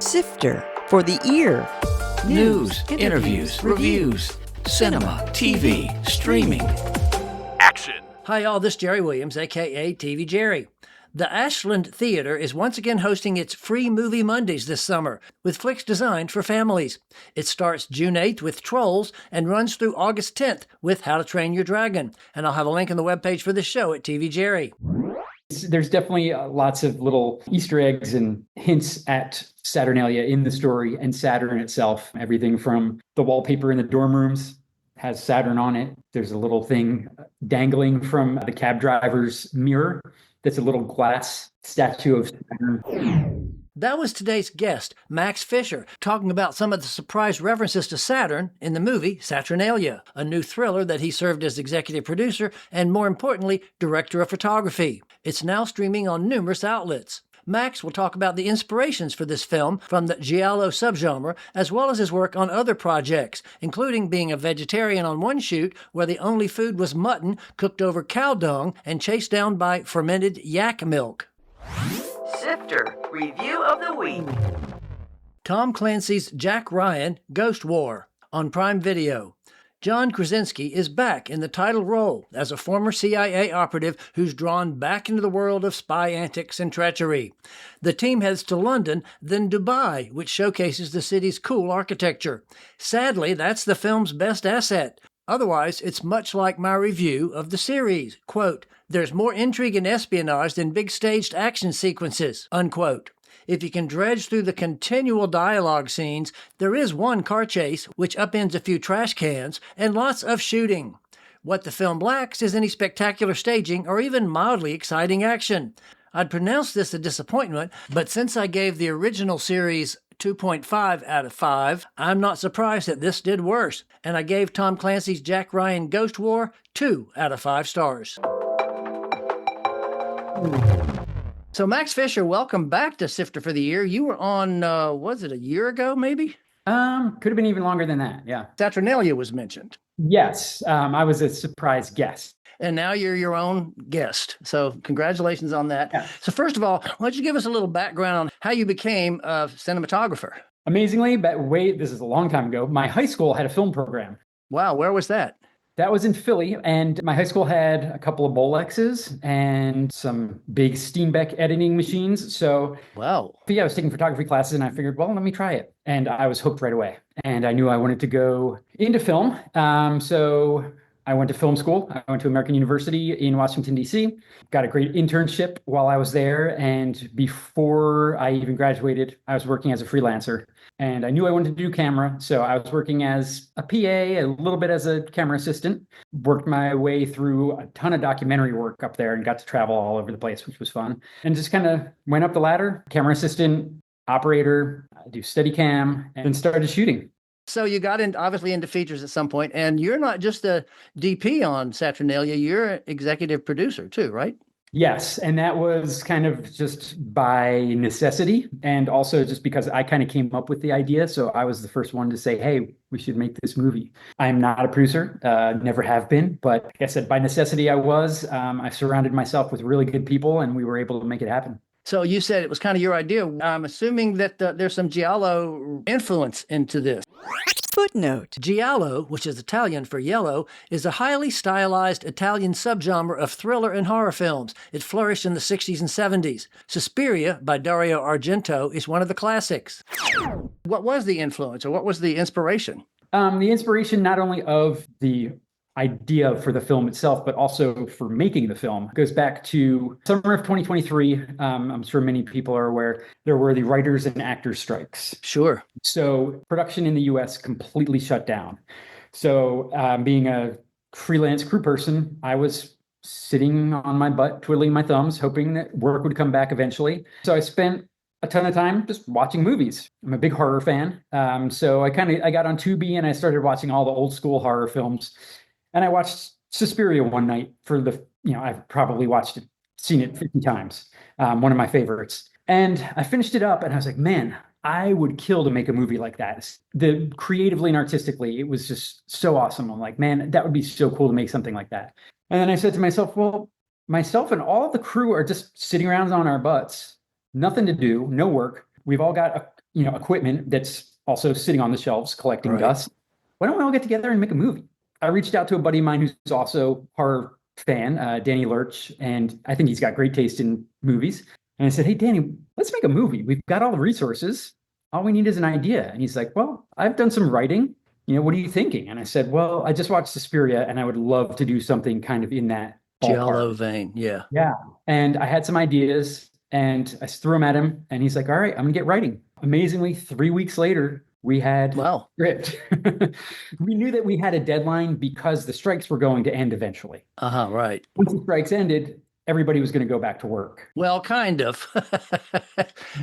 Sifter for the ear. News, interviews, reviews, cinema, TV, streaming. Action. Hi, y'all. This is Jerry Williams, a.k.a. TV Jerry. The Ashland Theater is once again hosting its Free Movie Mondays this summer with flicks designed for families. It starts June 8th with Trolls and runs through August 10th with How to Train Your Dragon. And I'll have a link on the webpage for this show at TV Jerry. There's definitely lots of little Easter eggs and hints at Saturnalia in the story and Saturn itself. Everything from the wallpaper in the dorm rooms has Saturn on it. There's a little thing dangling from the cab driver's mirror that's a little glass statue of Saturn. That was today's guest, Max Fischer, talking about some of the surprise references to Saturn in the movie Saturnalia, a new thriller that he served as executive producer and, more importantly, director of photography. It's now streaming on numerous outlets. Max will talk about the inspirations for this film from the giallo subgenre, as well as his work on other projects, including being a vegetarian on one shoot where the only food was mutton cooked over cow dung and chased down by fermented yak milk. Sifter Review of the Week. Tom Clancy's Jack Ryan, Ghost War, on Prime Video. John Krasinski is back in the title role as a former CIA operative who's drawn back into the world of spy antics and treachery. The team heads to London, then Dubai, which showcases the city's cool architecture. Sadly, that's the film's best asset. Otherwise, it's much like my review of the series. Quote, "There's more intrigue and espionage than big staged action sequences," unquote. If you can dredge through the continual dialogue scenes, there is one car chase, which upends a few trash cans, and lots of shooting. What the film lacks is any spectacular staging or even mildly exciting action. I'd pronounce this a disappointment, but since I gave the original series 2.5 out of 5, I'm not surprised that this did worse, and I gave Tom Clancy's Jack Ryan Ghost War 2 out of 5 stars. So Max Fischer, welcome back to Sifter for the Ear. You were on, was it a year ago, maybe? Could have been even longer than that, yeah. Saturnalia was mentioned. Yes, I was a surprise guest. And now you're your own guest. So congratulations on that. Yeah. So first of all, why don't you give us a little background on how you became a cinematographer? Amazingly, but this is a long time ago, my high school had a film program. Wow, where was that? That was in Philly, and my high school had a couple of Bolexes and some big Steenbeck editing machines. So, wow. Yeah, I was taking photography classes, and I figured, well, let me try it. And I was hooked right away. And I knew I wanted to go into film. So I went to film school. I went to American University in Washington, D.C., got a great internship while I was there. And before I even graduated, I was working as a freelancer. And I knew I wanted to do camera. So I was working as a PA, a little bit as a camera assistant, worked my way through a ton of documentary work up there and got to travel all over the place, which was fun. And just kind of went up the ladder, camera assistant, operator, do Steadicam, and then started shooting. So you got obviously into features at some point, and you're not just a DP on Saturnalia, you're an executive producer too, right? Yes, and that was kind of just by necessity, and also just because I kind of came up with the idea. So I was the first one to say, hey, we should make this movie. I'm not a producer, never have been, but like I said, by necessity I was. I surrounded myself with really good people, and we were able to make it happen. So you said it was kind of your idea. I'm assuming that there's some giallo influence into this. Footnote. Giallo, which is Italian for yellow, is a highly stylized Italian subgenre of thriller and horror films. It flourished in the 60s and 70s. Suspiria by Dario Argento is one of the classics. What was the influence, or what was the inspiration? The inspiration not only of the idea for the film itself, but also for making the film goes back to summer of 2023. I'm sure many people are aware there were the writers and actors strikes. Sure. So production in the US completely shut down. So being a freelance crew person, I was sitting on my butt, twiddling my thumbs, hoping that work would come back eventually. So I spent a ton of time just watching movies. I'm a big horror fan. So I got on Tubi and I started watching all the old school horror films. And I watched Suspiria one night I've probably seen it 50 times. One of my favorites. And I finished it up and I was like, man, I would kill to make a movie like that. Creatively and artistically, it was just so awesome. I'm like, man, that would be so cool to make something like that. And then I said to myself, well, myself and all of the crew are just sitting around on our butts, nothing to do, no work. We've all got, equipment that's also sitting on the shelves collecting dust. Why don't we all get together and make a movie? I reached out to a buddy of mine who's also horror fan, Danny Lurch, and I think he's got great taste in movies. And I said, hey, Danny, let's make a movie. We've got all the resources. All we need is an idea. And he's like, well, I've done some writing. What are you thinking? And I said, well, I just watched Suspiria and I would love to do something kind of in that Giallo vein. Yeah. Yeah. And I had some ideas and I threw them at him and he's like, all right, I'm going to get writing. Amazingly, 3 weeks later, we had script. We knew that we had a deadline because the strikes were going to end eventually. Right. Once the strikes ended, everybody was going to go back to work. Well, kind of.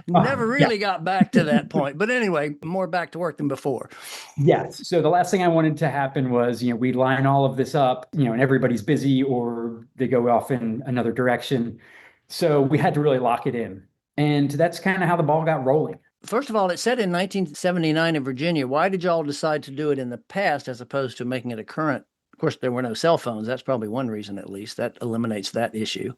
Never really got back to that point. But anyway, more back to work than before. Yes. So the last thing I wanted to happen was, we line all of this up, and everybody's busy or they go off in another direction. So we had to really lock it in. And that's kind of how the ball got rolling. First of all, it said in 1979 in Virginia. Why did y'all decide to do it in the past as opposed to making it a current? Of course, there were no cell phones. That's probably one reason, at least. That eliminates that issue.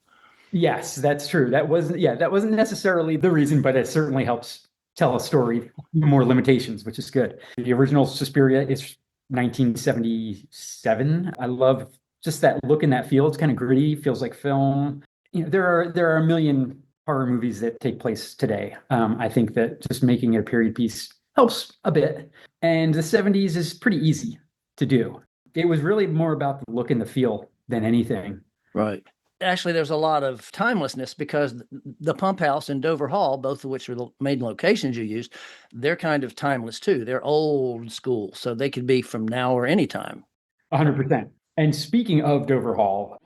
Yes, that's true. That wasn't necessarily the reason, but it certainly helps tell a story, more limitations, which is good. The original Suspiria is 1977. I love just that look and that feel. It's kind of gritty, feels like film. There are a million horror movies that take place today. I think that just making it a period piece helps a bit. And the 70s is pretty easy to do. It was really more about the look and the feel than anything. Right. Actually, there's a lot of timelessness because the Pump House and Dover Hall, both of which are the main locations you used, they're kind of timeless too. They're old school, so they could be from now or anytime. 100%. And speaking of Dover Hall...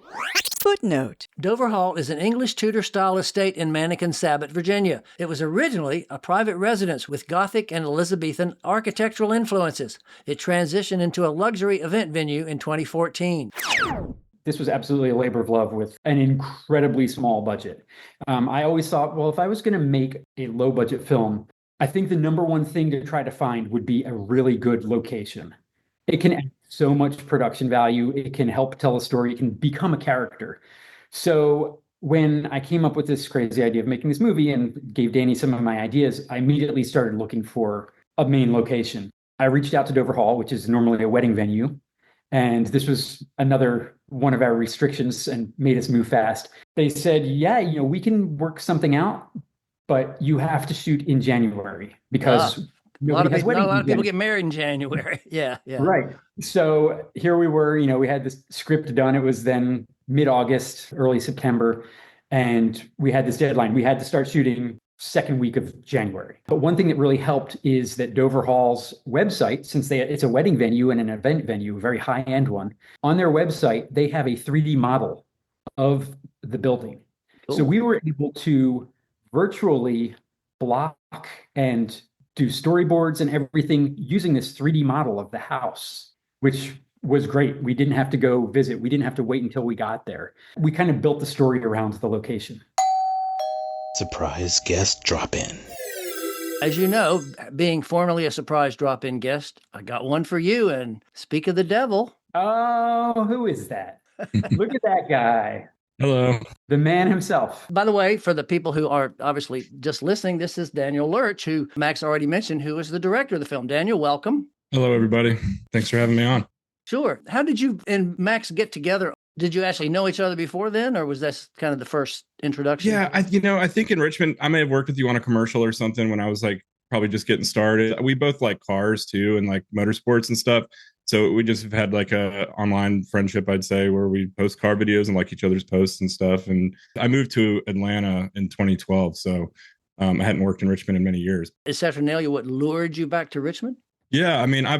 Footnote. Dover Hall is an English Tudor-style estate in Manikin-Sabot, Virginia. It was originally a private residence with Gothic and Elizabethan architectural influences. It transitioned into a luxury event venue in 2014. This was absolutely a labor of love with an incredibly small budget. I always thought, well, if I was going to make a low-budget film, I think the number one thing to try to find would be a really good location. It can add so much production value. It can help tell a story. It can become a character. So when I came up with this crazy idea of making this movie and gave Danny some of my ideas, I immediately started looking for a main location. I reached out to Dover Hall, which is normally a wedding venue. And this was another one of our restrictions and made us move fast. They said, yeah, we can work something out, but you have to shoot in January because a lot of people get married in January. Yeah. Right. So here we were, we had this script done. It was then mid-August, early September, and we had this deadline. We had to start shooting second week of January. But one thing that really helped is that Dover Hall's website, since it's a wedding venue and an event venue, a very high-end one, on their website, they have a 3D model of the building. Cool. So we were able to virtually block and do storyboards and everything using this 3D model of the house, which was great. We didn't have to go visit. We didn't have to wait until we got there. We kind of built the story around the location. Surprise guest drop-in. As you know, being formerly a surprise drop-in guest, I got one for you. And speak of the devil. Oh, who is that? Look at that guy. Hello. The man himself. By the way, for the people who are obviously just listening, this is Daniel Lurch, who Max already mentioned, who is the director of the film. Daniel, welcome. Hello, everybody. Thanks for having me on. Sure. How did you and Max get together? Did you actually know each other before then, or was this kind of the first introduction? Yeah, I think in Richmond, I may have worked with you on a commercial or something when I was probably just getting started. We both like cars too and like motorsports and stuff. So we just have had a online friendship, I'd say, where we post car videos and like each other's posts and stuff. And I moved to Atlanta in 2012. So I hadn't worked in Richmond in many years. Is Saturnalia what lured you back to Richmond? Yeah, I mean, I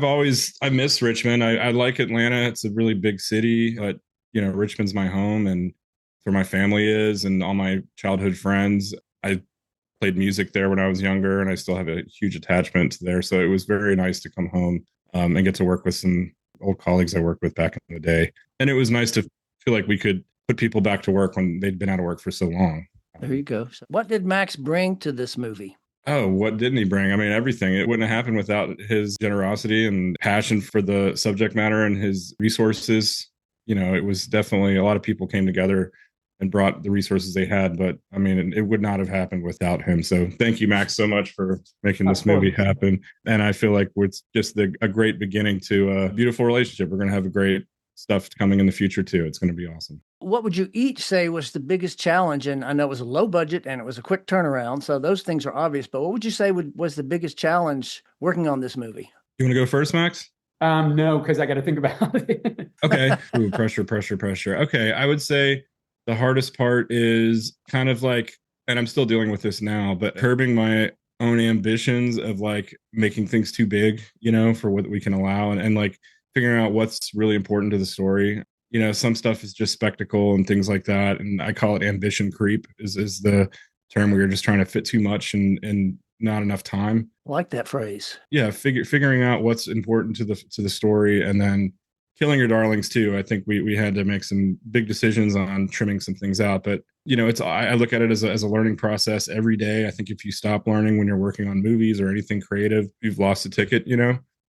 miss Richmond. I like Atlanta. It's a really big city, but Richmond's my home and where my family is and all my childhood friends. I played music there when I was younger and I still have a huge attachment there. So it was very nice to come home and get to work with some old colleagues I worked with back in the day. And it was nice to feel like we could put people back to work when they'd been out of work for so long. There you go. So what did Max bring to this movie? Oh, what didn't he bring? I mean, everything. It wouldn't have happened without his generosity and passion for the subject matter and his resources. It was definitely a lot of people came together and brought the resources they had. But I mean, it would not have happened without him. So thank you, Max, so much for making this movie happen. And I feel like it's just a great beginning to a beautiful relationship. We're going to have a great stuff coming in the future too. It's going to be awesome. What would you each say was the biggest challenge? And I know it was a low budget and it was a quick turnaround, so those things are obvious. But what would you say was the biggest challenge working on this movie? You want to go first, Max? No, because I got to think about it. Okay. Ooh, pressure. Okay. I would say the hardest part is kind of like, and I'm still dealing with this now, but curbing my own ambitions of like making things too big, for what we can allow, and like figuring out what's really important to the story. Some stuff is just spectacle and things like that. And I call it ambition creep is the term where you're just trying to fit too much and not enough time. I like that phrase. Yeah. Figuring out what's important to the story, and then killing your darlings too. I think we had to make some big decisions on trimming some things out, but I look at it as a learning process every day. I think if you stop learning when you're working on movies or anything creative, you've lost a ticket,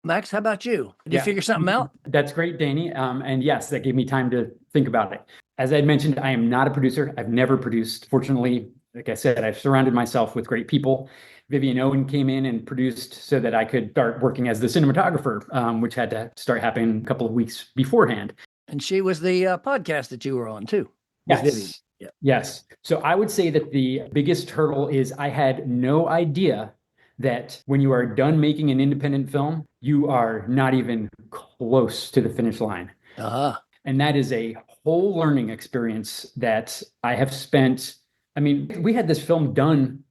Max, how about you? Did you figure something out? That's great, Danny. And yes, that gave me time to think about it. As I had mentioned, I am not a producer. I've never produced. Fortunately, like I said, I've surrounded myself with great people. Vivian Owen came in and produced so that I could start working as the cinematographer, which had to start happening a couple of weeks beforehand. And she was the podcast that you were on too. Yes. Yeah. Yes. So I would say that the biggest hurdle is I had no idea that when you are done making an independent film, you are not even close to the finish line. Uh-huh. And that is a whole learning experience that I have spent. I mean, we had this film done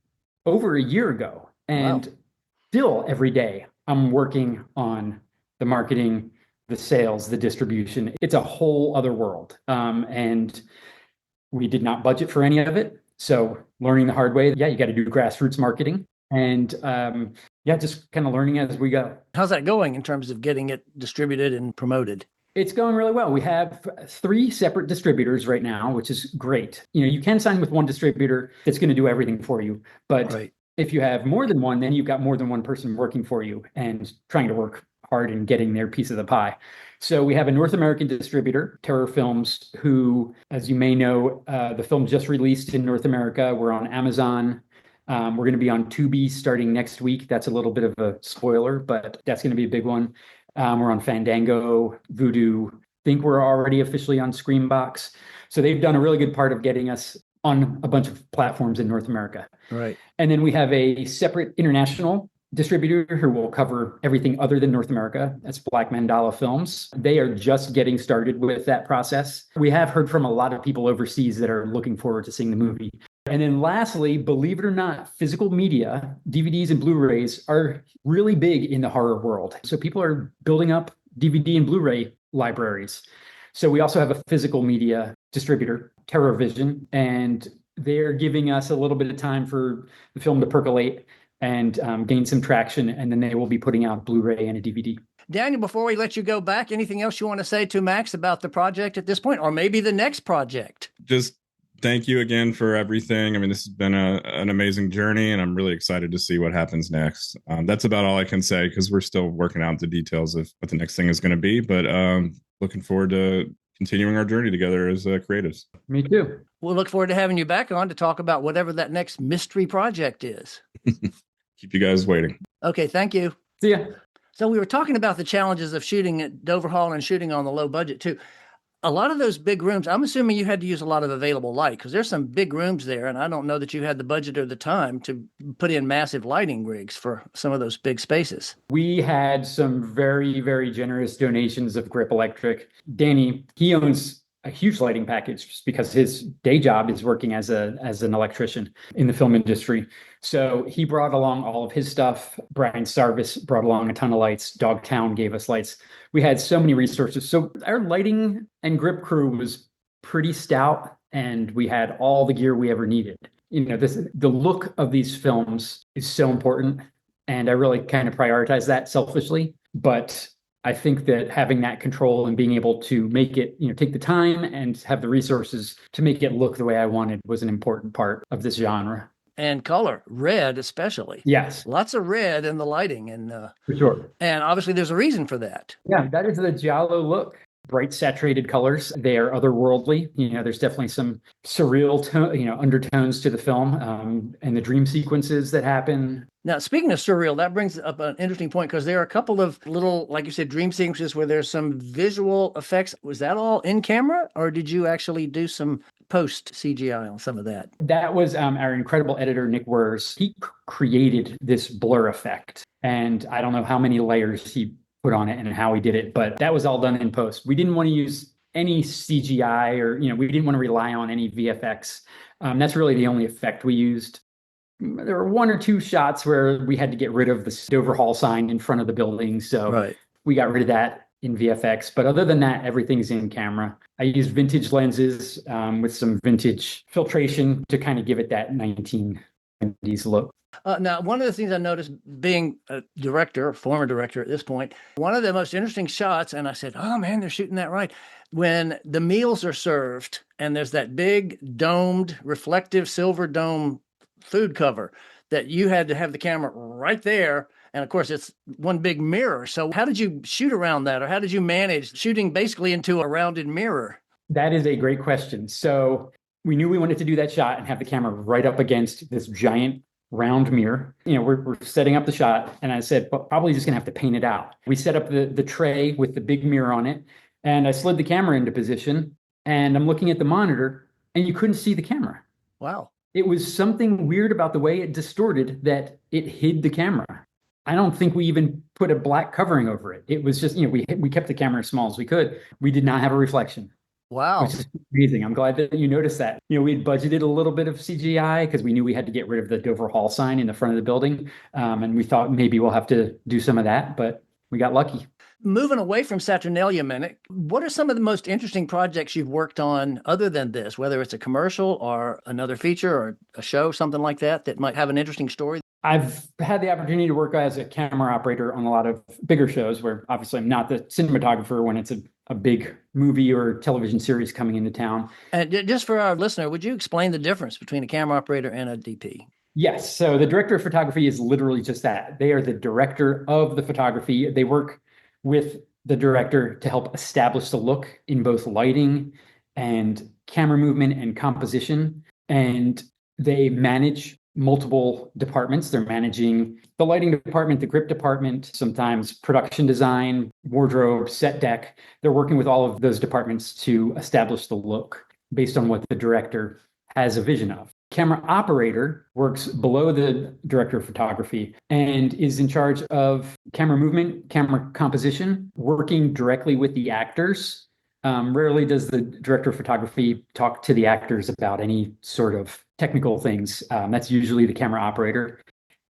over a year ago, and still every day I'm working on the marketing, the sales, the distribution. It's a whole other world. And we did not budget for any of it. So learning the hard way. Yeah, you got to do grassroots marketing. And just kind of learning as we go. How's that going in terms of getting it distributed and promoted? It's going really well. We have 3 separate distributors right now, which is great. You can sign with one distributor that's going to do everything for you. But if you have more than one, then you've got more than one person working for you and trying to work hard and getting their piece of the pie. So we have a North American distributor, Terror Films, who, as you may know, the film just released in North America. We're on Amazon. We're going to be on Tubi starting next week. That's a little bit of a spoiler, but that's going to be a big one. We're on Fandango, Vudu. I think we're already officially on Screambox. So they've done a really good part of getting us on a bunch of platforms in North America. Right. And then we have a separate international distributor who will cover everything other than North America. That's Black Mandala Films. They are just getting started with that process. We have heard from a lot of people overseas that are looking forward to seeing the movie. And then lastly, believe it or not, physical media, DVDs and Blu-rays are really big in the horror world. So people are building up DVD and Blu-ray libraries. So we also have a physical media distributor, TerrorVision, and they're giving us a little bit of time for the film to percolate and gain some traction. And then they will be putting out Blu-ray and a DVD. Daniel, before we let you go back, anything else you want to say to Max about the project at this point, or maybe the next project? Just thank you again for everything. I mean, this has been an amazing journey, and I'm really excited to see what happens next. That's about all I can say because we're still working out the details of what the next thing is going to be. But looking forward to continuing our journey together as creatives. Me too. We'll look forward to having you back on to talk about whatever that next mystery project is. Keep you guys waiting. Okay, thank you. See ya. So we were talking about the challenges of shooting at Dover Hall and shooting on the low budget too. A lot of those big rooms, I'm assuming you had to use a lot of available light because there's some big rooms there, and I don't know that you had the budget or the time to put in massive lighting rigs for some of those big spaces. We had some very, very generous donations of Grip Electric. Danny, he owns a huge lighting package just because his day job is working as an electrician in the film industry. So he brought along all of his stuff. Brian Sarvis brought along a ton of lights. Dogtown gave us lights. We had so many resources. So our lighting and grip crew was pretty stout, and we had all the gear we ever needed. The look of these films is so important, and I really kind of prioritize that selfishly. But I think that having that control and being able to make it, take the time and have the resources to make it look the way I wanted was an important part of this genre. And color, red especially. Yes. Lots of red in the lighting. And for sure. And obviously there's a reason for that. Yeah, that is the Giallo look. bright saturated colors. They are otherworldly. There's definitely some surreal undertones to the film, and the dream sequences that happen. Now, speaking of surreal, that brings up an interesting point because there are a couple of little, like you said, dream sequences where there's some visual effects. Was that all in camera, or did you actually do some post CGI on some of that? That was our incredible editor, Nick Wers. He created this blur effect, and I don't know how many layers he put on it and how he did it, but that was all done in post. We didn't want to use any CGI, or we didn't want to rely on any VFX. That's really the only effect we used. There were one or two shots where we had to get rid of the Dover Hall sign in front of the building, so we got rid of that in VFX. But other than that, everything's in camera. I used vintage lenses with some vintage filtration to kind of give it that 1970s look. Now, one of the things I noticed being a director, former director at this point, one of the most interesting shots, and I said, oh man, they're shooting that right, when the meals are served and there's that big domed, reflective silver dome food cover that you had to have the camera right there. And of course, it's one big mirror. So how did you shoot around that? Or how did you manage shooting basically into a rounded mirror? That is a great question. So we knew we wanted to do that shot and have the camera right up against this giant round mirror. We're setting up the shot, and I said, but probably just gonna have to paint it out. We set up the tray with the big mirror on it, and I slid the camera into position, and I'm looking at the monitor, and you couldn't see the camera. Wow. It was something weird about the way it distorted that it hid the camera. I don't think we even put a black covering over it. It was just, we kept the camera as small as we could. We did not have a reflection. Wow. Which is amazing. I'm glad that you noticed that. We had budgeted a little bit of CGI because we knew we had to get rid of the Dover Hall sign in the front of the building. And we thought maybe we'll have to do some of that, but we got lucky. Moving away from Saturnalia a minute, what are some of the most interesting projects you've worked on other than this, whether it's a commercial or another feature or a show, something like that might have an interesting story? I've had the opportunity to work as a camera operator on a lot of bigger shows where obviously I'm not the cinematographer when it's a big movie or television series coming into town. And just for our listener, would you explain the difference between a camera operator and a DP? Yes. So the director of photography is literally just that. They are the director of the photography. They work with the director to help establish the look in both lighting and camera movement and composition. And they manage multiple departments. They're managing the lighting department, the grip department, sometimes production design, wardrobe, set deck. They're working with all of those departments to establish the look based on what the director has a vision of. Camera operator works below the director of photography and is in charge of camera movement, camera composition, working directly with the actors. Rarely does the director of photography talk to the actors about any sort of technical things. That's usually the camera operator.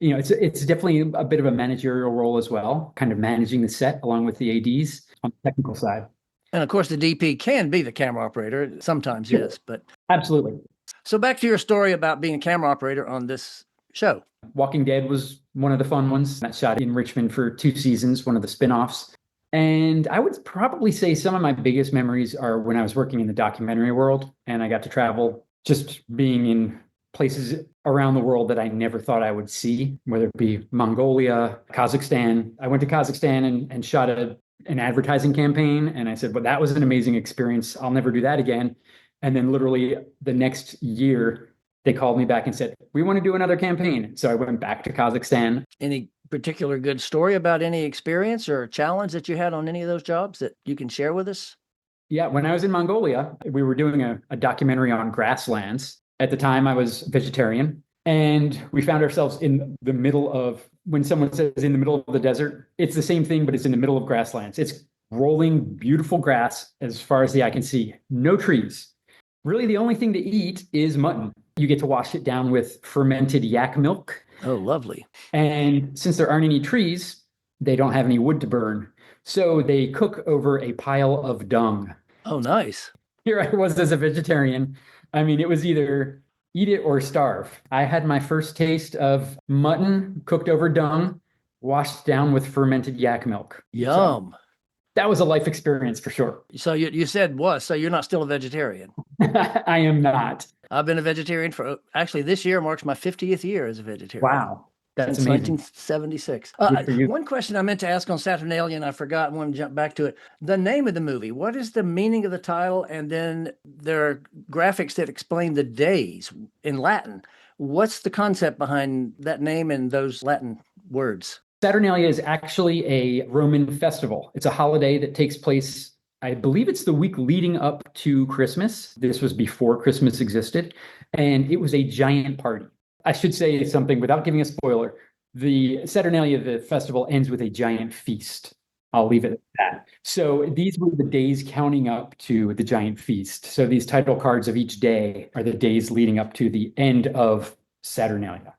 It's definitely a bit of a managerial role as well, kind of managing the set along with the ADs on the technical side. And of course, the DP can be the camera operator. Sometimes, sure. Yes, but absolutely. So back to your story about being a camera operator on this show. Walking Dead was one of the fun ones. That shot in Richmond for 2 seasons, one of the spinoffs. And I would probably say some of my biggest memories are when I was working in the documentary world and I got to travel, just being in places around the world that I never thought I would see, whether it be Mongolia, Kazakhstan. I went to Kazakhstan and shot an advertising campaign. And I said, well, that was an amazing experience. I'll never do that again. And then literally the next year, they called me back and said, we want to do another campaign. So I went back to Kazakhstan. Any particular good story about any experience or challenge that you had on any of those jobs that you can share with us? Yeah, when I was in Mongolia, we were doing a documentary on grasslands. At the time, I was vegetarian. And we found ourselves in the middle of, when someone says in the middle of the desert, it's the same thing, but it's in the middle of grasslands. It's rolling, beautiful grass as far as the eye can see. No trees. Really, the only thing to eat is mutton. You get to wash it down with fermented yak milk. Oh, lovely. And since there aren't any trees, they don't have any wood to burn. So they cook over a pile of dung. Oh, nice. Here I was as a vegetarian. I mean, it was either eat it or starve. I had my first taste of mutton cooked over dung, washed down with fermented yak milk. Yum. So that was a life experience for sure. So you said was, so you're not still a vegetarian? I am not. I've been a vegetarian for, actually this year marks my 50th year as a vegetarian. Wow. That's since amazing. 1976. Good for you. One question I meant to ask on Saturnalia, and I forgot. I want to jump back to it. The name of the movie. What is the meaning of the title? And then there are graphics that explain the days in Latin. What's the concept behind that name and those Latin words? Saturnalia is actually a Roman festival. It's a holiday that takes place, I believe it's the week leading up to Christmas. This was before Christmas existed, and it was a giant party. I should say something without giving a spoiler. The Saturnalia, the festival, ends with a giant feast. I'll leave it at that. So these were the days counting up to the giant feast. So these title cards of each day are the days leading up to the end of Saturnalia.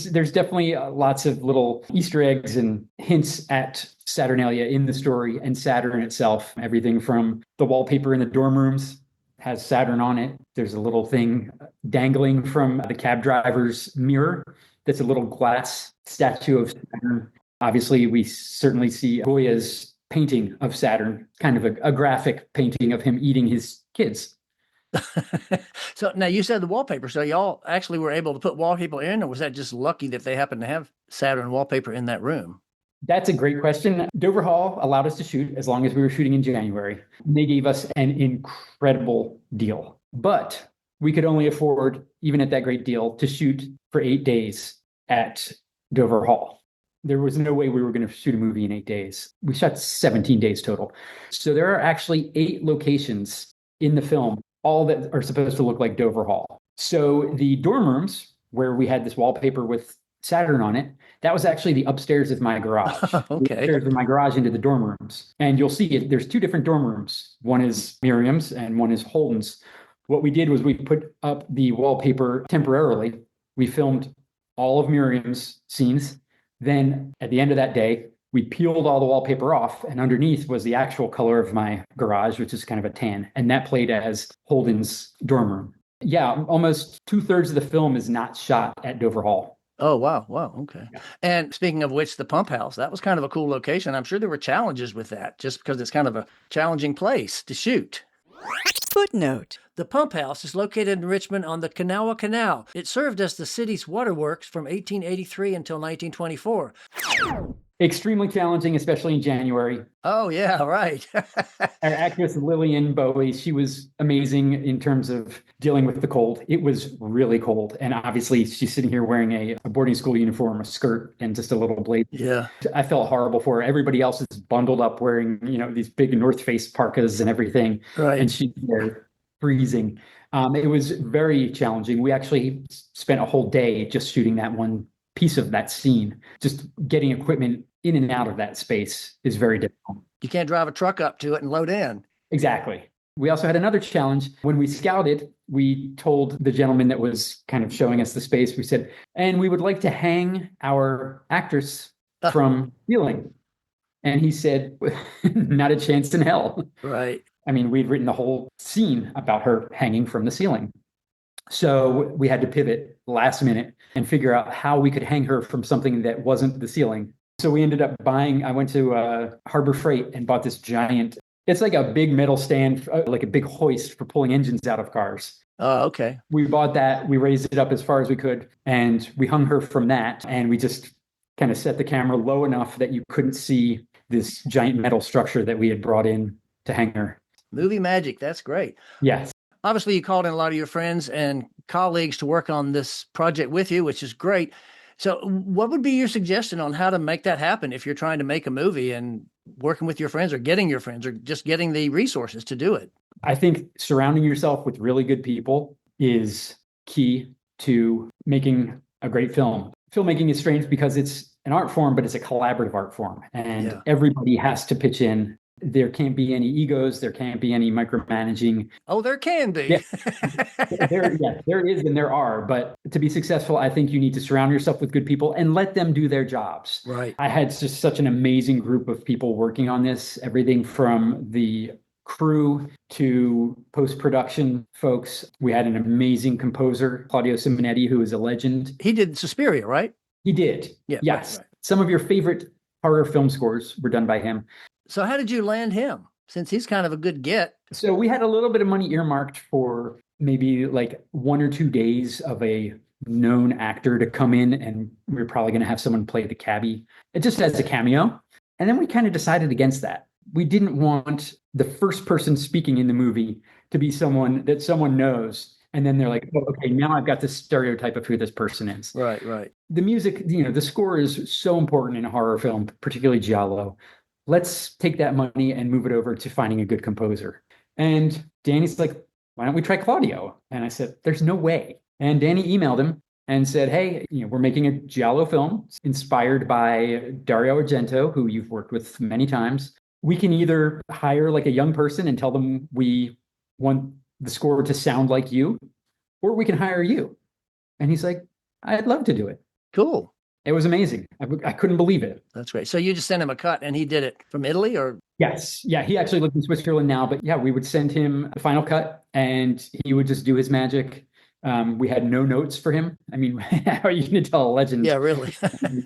There's definitely lots of little Easter eggs and hints at Saturnalia in the story and Saturn itself. Everything from the wallpaper in the dorm rooms has Saturn on it. There's a little thing dangling from the cab driver's mirror that's a little glass statue of Saturn. Obviously, we certainly see Goya's painting of Saturn, kind of a graphic painting of him eating his kids. So now you said the wallpaper. So y'all actually were able to put wallpaper in, or was that just lucky that they happened to have Saturn wallpaper in that room? That's a great question. Dover Hall allowed us to shoot as long as we were shooting in January. They gave us an incredible deal, but we could only afford, even at that great deal, to shoot for 8 days at Dover Hall. There was no way we were going to shoot a movie in 8 days. We shot 17 days total. So there are actually 8 locations in the film, all that are supposed to look like Dover Hall. So the dorm rooms where we had this wallpaper with Saturn on it, that was actually the upstairs of my garage. Okay. Upstairs of my garage into the dorm rooms. And you'll see it. There's 2 different dorm rooms. One is Miriam's and one is Holden's. What we did was we put up the wallpaper temporarily. We filmed all of Miriam's scenes. Then at the end of that day, we peeled all the wallpaper off, and underneath was the actual color of my garage, which is kind of a tan. And that played as Holden's dorm room. Yeah, almost 2/3 of the film is not shot at Dover Hall. Oh, wow. Wow. Okay. Yeah. And speaking of which, the pump house, that was kind of a cool location. I'm sure there were challenges with that just because it's kind of a challenging place to shoot. Footnote. The pump house is located in Richmond on the Kanawha Canal. It served as the city's waterworks from 1883 until 1924. Extremely challenging, especially in January. Oh, yeah, right. Our actress Lillian Bowie, she was amazing in terms of dealing with the cold. It was really cold. And obviously she's sitting here wearing a boarding school uniform, a skirt, and just a little blazer. Yeah. I felt horrible for her. Everybody else is bundled up wearing, these big North Face parkas and everything. Right. And she's there freezing. It was very challenging. We actually spent a whole day just shooting that one piece of that scene. Just getting equipment in and out of that space is very difficult. You can't drive a truck up to it and load in. Exactly. We also had another challenge. When we scouted, we told the gentleman that was kind of showing us the space, we said, and we would like to hang our actress from ceiling. And he said, not a chance in hell. Right. I mean, we'd written the whole scene about her hanging from the ceiling. So we had to pivot last minute and figure out how we could hang her from something that wasn't the ceiling. So we ended up I went to Harbor Freight and bought this giant, it's like a big metal stand, like a big hoist for pulling engines out of cars. Oh, okay. We bought that, we raised it up as far as we could, and we hung her from that. And we just kind of set the camera low enough that you couldn't see this giant metal structure that we had brought in to hang her. Movie magic. That's great. Yes. Obviously, you called in a lot of your friends and colleagues to work on this project with you, which is great. So what would be your suggestion on how to make that happen if you're trying to make a movie and working with your friends or getting your friends or just getting the resources to do it? I think surrounding yourself with really good people is key to making a great film. Filmmaking is strange because it's an art form, but it's a collaborative art form. And everybody has to pitch in. There can't be any egos. There can't be any micromanaging. Oh, there can be. There is and there are. But to be successful, I think you need to surround yourself with good people and let them do their jobs. Right. I had just such an amazing group of people working on this, everything from the crew to post-production folks. We had an amazing composer, Claudio Simonetti, who is a legend. He did Suspiria, right? He did. Yeah. Yes. Right. Some of your favorite horror film scores were done by him. So how did you land him? Since he's kind of a good get. So we had a little bit of money earmarked for maybe like 1 or 2 days of a known actor to come in, and we were probably going to have someone play the cabbie, just as a cameo. And then we kind of decided against that. We didn't want the first person speaking in the movie to be someone that someone knows. And then they're like, oh, okay, now I've got this stereotype of who this person is. Right, right. The music, the score is so important in a horror film, particularly giallo. Let's take that money and move it over to finding a good composer. And Danny's like, why don't we try Claudio? And I said, there's no way. And Danny emailed him and said, hey, we're making a giallo film inspired by Dario Argento, who you've worked with many times. We can either hire like a young person and tell them we want the score to sound like you, or we can hire you. And he's like, I'd love to do it. Cool. It was amazing. I couldn't believe it. That's great. So you just sent him a cut and he did it from Italy, or? Yes. Yeah. He actually lives in Switzerland now, but yeah, we would send him the final cut and he would just do his magic. We had no notes for him. I mean, how are you going to tell a legend? Yeah, really.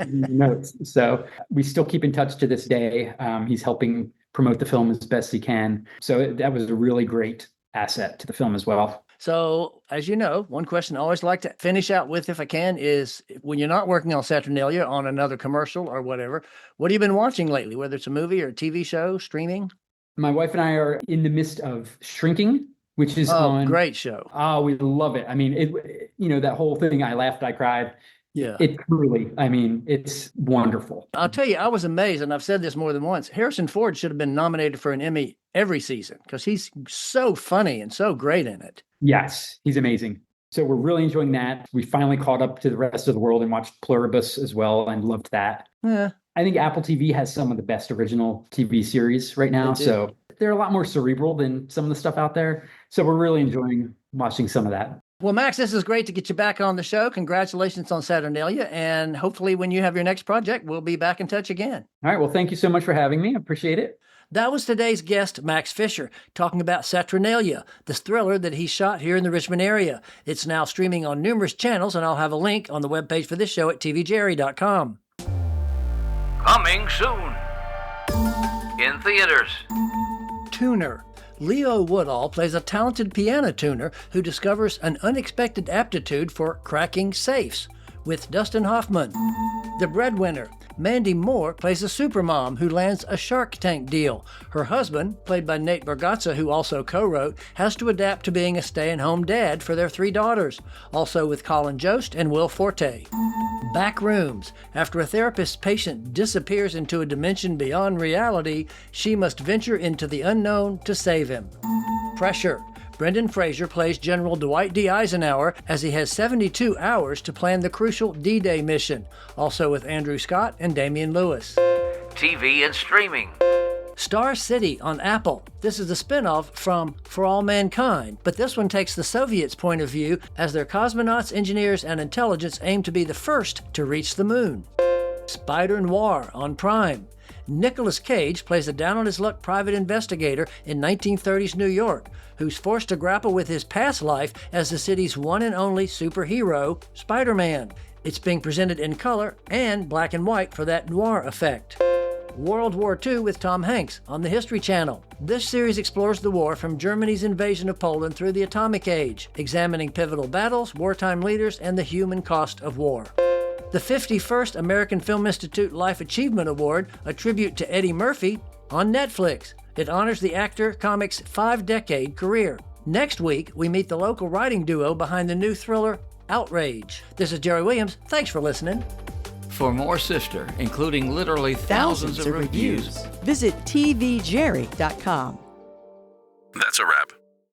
Notes. So we still keep in touch to this day. He's helping promote the film as best he can. So that was a really great asset to the film as well. So, as you know, one question I always like to finish out with, if I can, is when you're not working on Saturnalia, on another commercial or whatever, what have you been watching lately, whether it's a movie or a TV show, streaming? My wife and I are in the midst of Shrinking, which is on. Great show. Oh, we love it. I mean, that whole thing, I laughed, I cried. Yeah. It truly, it's wonderful. I'll tell you, I was amazed, and I've said this more than once. Harrison Ford should have been nominated for an Emmy every season because he's so funny and so great in it. Yes, he's amazing. So we're really enjoying that. We finally caught up to the rest of the world and watched Pluribus as well and loved that. Yeah. I think Apple TV has some of the best original TV series right now. So they're a lot more cerebral than some of the stuff out there. So we're really enjoying watching some of that. Well, Max, this is great to get you back on the show. Congratulations on Saturnalia. And hopefully when you have your next project, we'll be back in touch again. All right. Well, thank you so much for having me. I appreciate it. That was today's guest, Max Fischer, talking about Saturnalia, this thriller that he shot here in the Richmond area. It's now streaming on numerous channels, and I'll have a link on the webpage for this show at tvjerry.com. Coming soon. In theaters. Tuner. Leo Woodall plays a talented piano tuner who discovers an unexpected aptitude for cracking safes, with Dustin Hoffman. The Breadwinner. Mandy Moore plays a supermom who lands a Shark Tank deal. Her husband, played by Nate Bargatze, who also co-wrote, has to adapt to being a stay-at-home dad for their 3 daughters, also with Colin Jost and Will Forte. Backrooms. After a therapist's patient disappears into a dimension beyond reality, she must venture into the unknown to save him. Pressure. Brendan Fraser plays General Dwight D. Eisenhower as he has 72 hours to plan the crucial D-Day mission, also with Andrew Scott and Damian Lewis. TV and streaming. Star City on Apple. This is a spin-off from For All Mankind, but this one takes the Soviets' point of view as their cosmonauts, engineers, and intelligence aim to be the first to reach the moon. Spider Noir on Prime. Nicolas Cage plays a down-on-his-luck private investigator in 1930s New York, who's forced to grapple with his past life as the city's one and only superhero, Spider-Man. It's being presented in color and black and white for that noir effect. World War II with Tom Hanks on the History Channel. This series explores the war from Germany's invasion of Poland through the atomic age, examining pivotal battles, wartime leaders, and the human cost of war. The 51st American Film Institute Life Achievement Award, a tribute to Eddie Murphy, on Netflix. It honors the actor comic's 5-decade career. Next week, we meet the local writing duo behind the new thriller, Outrage. This is Jerry Williams. Thanks for listening. For more Sifter, including literally thousands of reviews, visit tvjerry.com. That's a wrap.